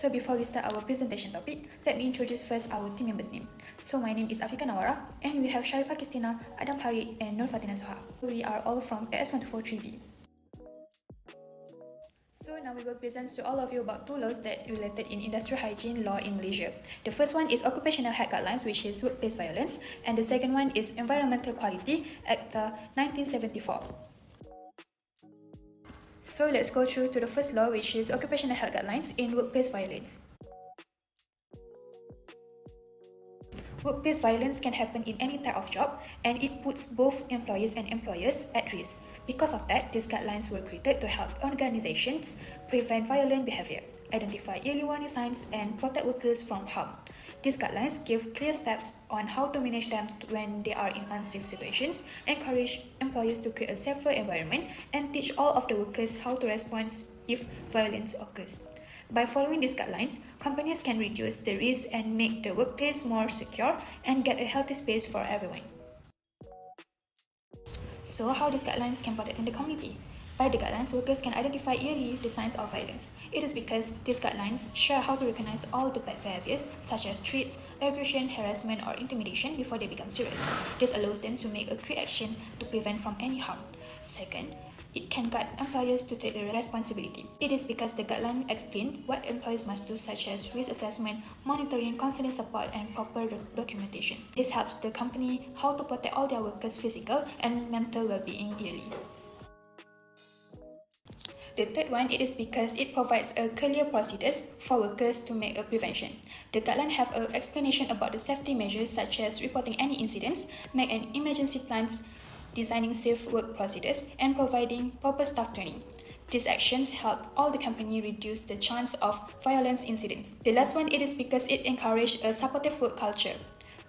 So before we start our presentation topic, let me introduce first our team members' name. So my name is Afika Nawara, and we have Sharifah Kristina, Adam Harid, and Nur Fatina Soha. We are all from AS123B. So now we will present to all of you about two laws that related in industrial hygiene law in Malaysia. The first one is Occupational Health Guidelines, which is workplace violence, and the second one is Environmental Quality Act 1974. So let's go through to the first law, which is Occupational Health Guidelines in workplace violence. Workplace violence can happen in any type of job, and it puts both employees and employers at risk. Because of that, these guidelines were created to help organizations prevent violent behavior, identify early warning signs, and protect workers from harm. These guidelines give clear steps on how to manage them when they are in unsafe situations, encourage employers to create a safer environment, and teach all of the workers how to respond if violence occurs. By following these guidelines, companies can reduce the risk and make the workplace more secure and get a healthy space for everyone. So how these guidelines can protect in the community? By the guidelines, workers can identify early the signs of violence. It is because these guidelines share how to recognize all the bad behaviors such as threats, aggression, harassment, or intimidation before they become serious. This allows them to make a quick action to prevent from any harm. Second, it can guide employers to take the responsibility. It is because the guidelines explain what employers must do, such as risk assessment, monitoring, counseling support, and proper documentation. This helps the company how to protect all their workers' physical and mental well-being early. The third one, it is because it provides a clear procedures for workers to make a prevention. The guidelines have an explanation about the safety measures, such as reporting any incidents, make an emergency plans, designing safe work procedures, and providing proper staff training. These actions help all the company reduce the chance of violence incidents. The last one, it is because it encourages a supportive work culture.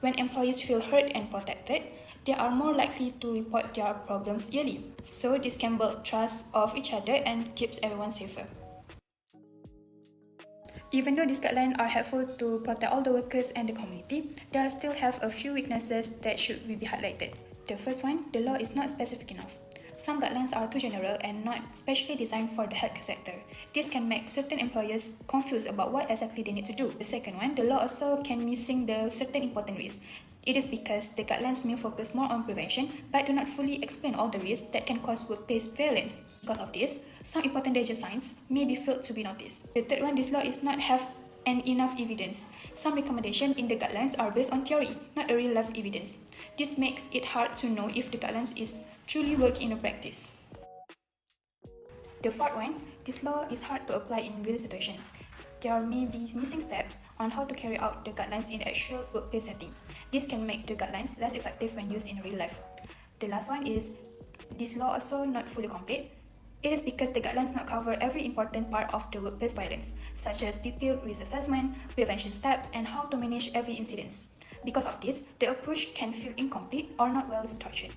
When employees feel heard and protected, they are more likely to report their problems early. So this can build trust of each other and keeps everyone safer. Even though these guidelines are helpful to protect all the workers and the community, there still have a few weaknesses that should be highlighted. The first one, the law is not specific enough. Some guidelines are too general and not specially designed for the health sector. This can make certain employers confused about what exactly they need to do. The second one, the law also can missing the certain important risks. It is because the guidelines may focus more on prevention but do not fully explain all the risks that can cause workplace violence. Because of this, some important danger signs may be failed to be noticed. The third one, this law is not have enough evidence. Some recommendations in the guidelines are based on theory, not a real-life evidence. This makes it hard to know if the guidelines is truly working in practice. The fourth one, this law is hard to apply in real situations. There may be missing steps on how to carry out the guidelines in the actual workplace setting. This can make the guidelines less effective when used in real life. The last one is, this law also not fully complete. It is because the guidelines not cover every important part of the workplace violence, such as detailed risk assessment, prevention steps, and how to manage every incident. Because of this, the approach can feel incomplete or not well structured.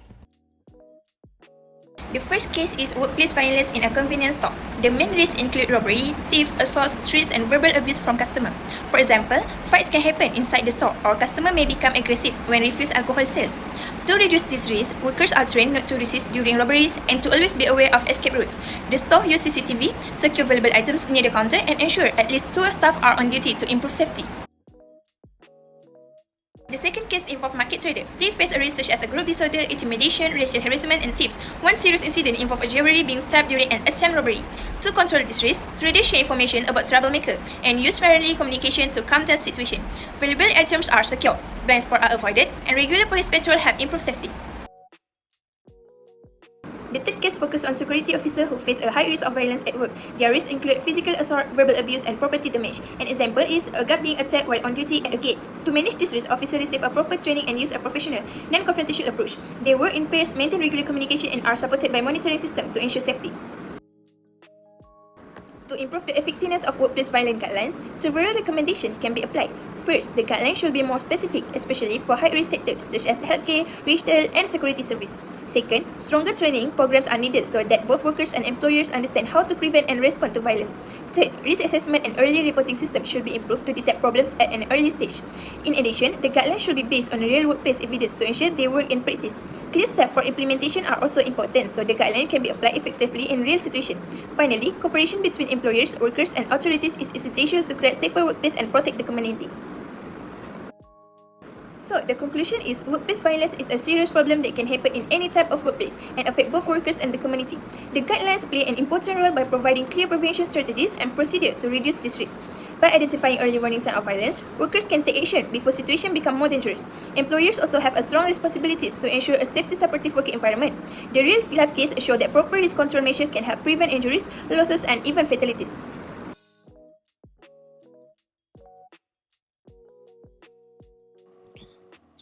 The first case is workplace violence in a convenience store. The main risks include robbery, theft, assault, threats, and verbal abuse from customers. For example, fights can happen inside the store, or customer may become aggressive when refuse alcohol sales. To reduce this risk, workers are trained not to resist during robberies and to always be aware of escape routes. The store uses CCTV, secure valuable items near the counter, and ensure at least 2 staff are on duty to improve safety. The second case involves market trader. They face a risk such as a group disorder, intimidation, racial harassment, and theft. One serious incident involved a jewelry being stabbed during an attempt robbery. To control this risk, traders share information about troublemaker and use friendly communication to calm the situation. Valuable items are secured, blind spots are avoided, and regular police patrol help improve safety. The third case focuses on security officers who face a high risk of violence at work. Their risks include physical assault, verbal abuse, and property damage. An example is a guard being attacked while on duty at a gate. To manage this risk, officers receive a proper training and use a professional, non-confrontational approach. They work in pairs, maintain regular communication, and are supported by monitoring systems to ensure safety. To improve the effectiveness of workplace violence guidelines, several recommendations can be applied. First, the guidelines should be more specific, especially for high-risk sectors such as healthcare, retail, and security service. Second, stronger training programs are needed so that both workers and employers understand how to prevent and respond to violence. Third, risk assessment and early reporting systems should be improved to detect problems at an early stage. In addition, the guidelines should be based on real workplace evidence to ensure they work in practice. Clear steps for implementation are also important so the guideline can be applied effectively in real situations. Finally, cooperation between employers, workers, and authorities is essential to create safer workplace and protect the community. So, the conclusion is workplace violence is a serious problem that can happen in any type of workplace and affect both workers and the community. The guidelines play an important role by providing clear prevention strategies and procedures to reduce this risk. By identifying early warning signs of violence, workers can take action before situations become more dangerous. Employers also have a strong responsibility to ensure a safety supportive working environment. The real-life case show that proper risk control measures can help prevent injuries, losses, and even fatalities.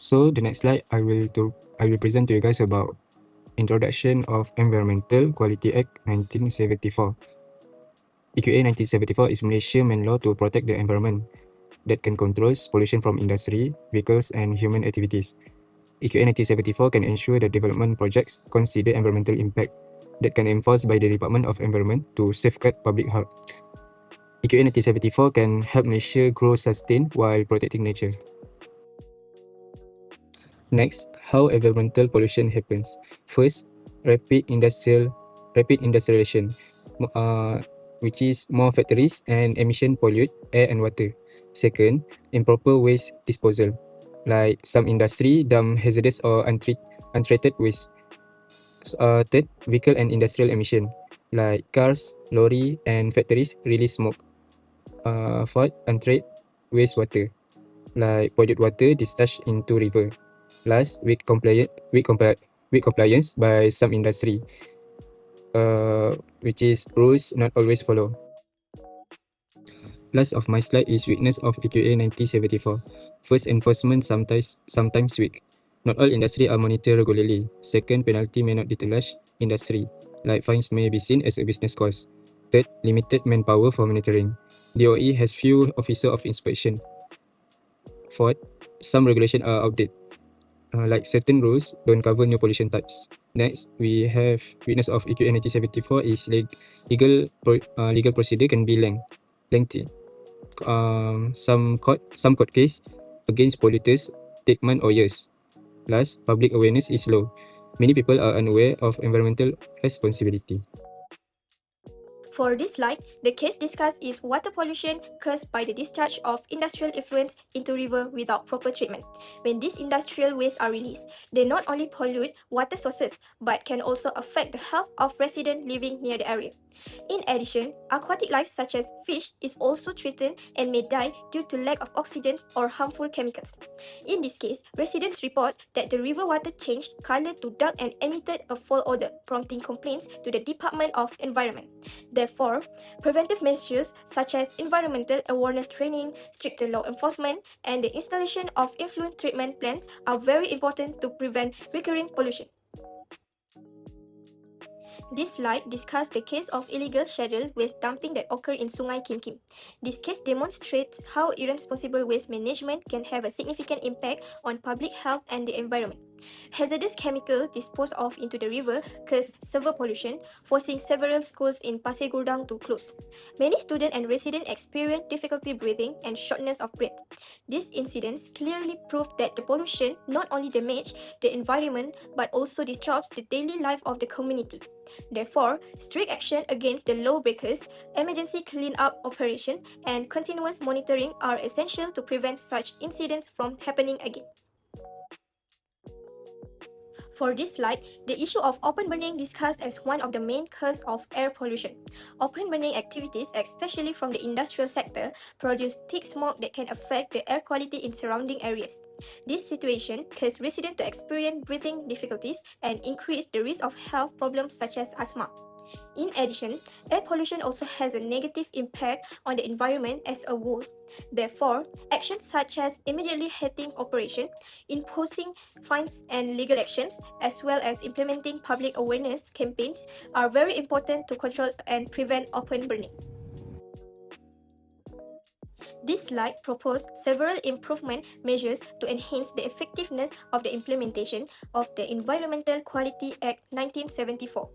So the next slide, I will present to you guys about Introduction of Environmental Quality Act 1974. EQA 1974 is Malaysia main law to protect the environment that can control pollution from industry, vehicles, and human activities. EQA 1974 can ensure that development projects consider environmental impact that can enforced by the Department of Environment to safeguard public health. EQA 1974 can help Malaysia grow sustain while protecting nature. Next, how environmental pollution happens. First, rapid industrialization, which is more factories and emission pollute air and water. Second, improper waste disposal, like some industry dump hazardous or untreated waste. Third, vehicle and industrial emission, like cars, lorry, and factories release smoke. Fourth, untreated wastewater, like polluted water discharged into river. Last, weak compliance by some industry, which is rules not always follow. Last of my slide is weakness of EQA 1974. First, enforcement sometimes weak. Not all industry are monitored regularly. Second, penalty may not deterrage industry, like fines may be seen as a business cost. Third, limited manpower for monitoring. DOE has few officer of inspection. Fourth, some regulation are outdated. Like certain rules don't cover new pollution types. Next, we have weakness of EQA 1974 is legal procedure can be lengthy. Some court case against polluters take months or years. Last, public awareness is low. Many people are unaware of environmental responsibility. For this slide, the case discussed is water pollution caused by the discharge of industrial effluents into river without proper treatment. When these industrial wastes are released, they not only pollute water sources but can also affect the health of residents living near the area. In addition, aquatic life such as fish is also threatened and may die due to lack of oxygen or harmful chemicals. In this case, residents report that the river water changed color to dark and emitted a foul odor, prompting complaints to the Department of Environment. Therefore, preventive measures such as environmental awareness training, stricter law enforcement, and the installation of effluent treatment plants are very important to prevent recurring pollution. This slide discusses the case of illegal scheduled waste dumping that occurred in Sungai Kim Kim. This case demonstrates how irresponsible waste management can have a significant impact on public health and the environment. Hazardous chemicals disposed of into the river caused severe pollution, forcing several schools in Pasir Gudang to close. Many students and residents experienced difficulty breathing and shortness of breath. These incidents clearly prove that the pollution not only damages the environment but also disrupts the daily life of the community. Therefore, strict action against the lawbreakers, emergency clean-up operation, and continuous monitoring are essential to prevent such incidents from happening again. For this slide, the issue of open burning discussed as one of the main causes of air pollution. Open burning activities, especially from the industrial sector, produce thick smoke that can affect the air quality in surrounding areas. This situation causes residents to experience breathing difficulties and increase the risk of health problems such as asthma. In addition, air pollution also has a negative impact on the environment as a whole. Therefore, actions such as immediately halting operation, imposing fines and legal actions, as well as implementing public awareness campaigns are very important to control and prevent open burning. This slide proposed several improvement measures to enhance the effectiveness of the implementation of the Environmental Quality Act 1974.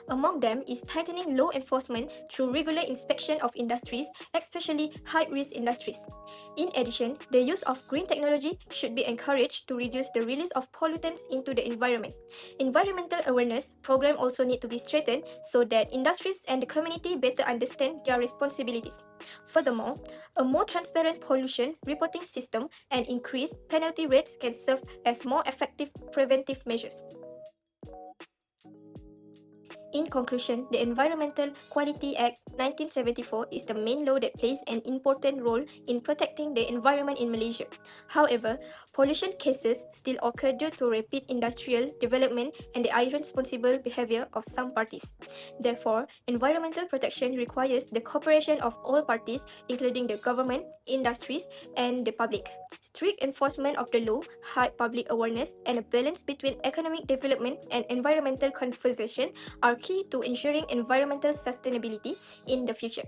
Among them is tightening law enforcement through regular inspection of industries, especially high-risk industries. In addition, the use of green technology should be encouraged to reduce the release of pollutants into the environment. Environmental awareness program also need to be strengthened so that industries and the community better understand their responsibilities. Furthermore, a more transparent pollution reporting system and increased penalty rates can serve as more effective preventive measures. In conclusion, the Environmental Quality Act 1974 is the main law that plays an important role in protecting the environment in Malaysia. However, pollution cases still occur due to rapid industrial development and the irresponsible behavior of some parties. Therefore, environmental protection requires the cooperation of all parties, including the government, industries, and the public. Strict enforcement of the law, high public awareness, and a balance between economic development and environmental conservation are key to ensuring environmental sustainability in the future.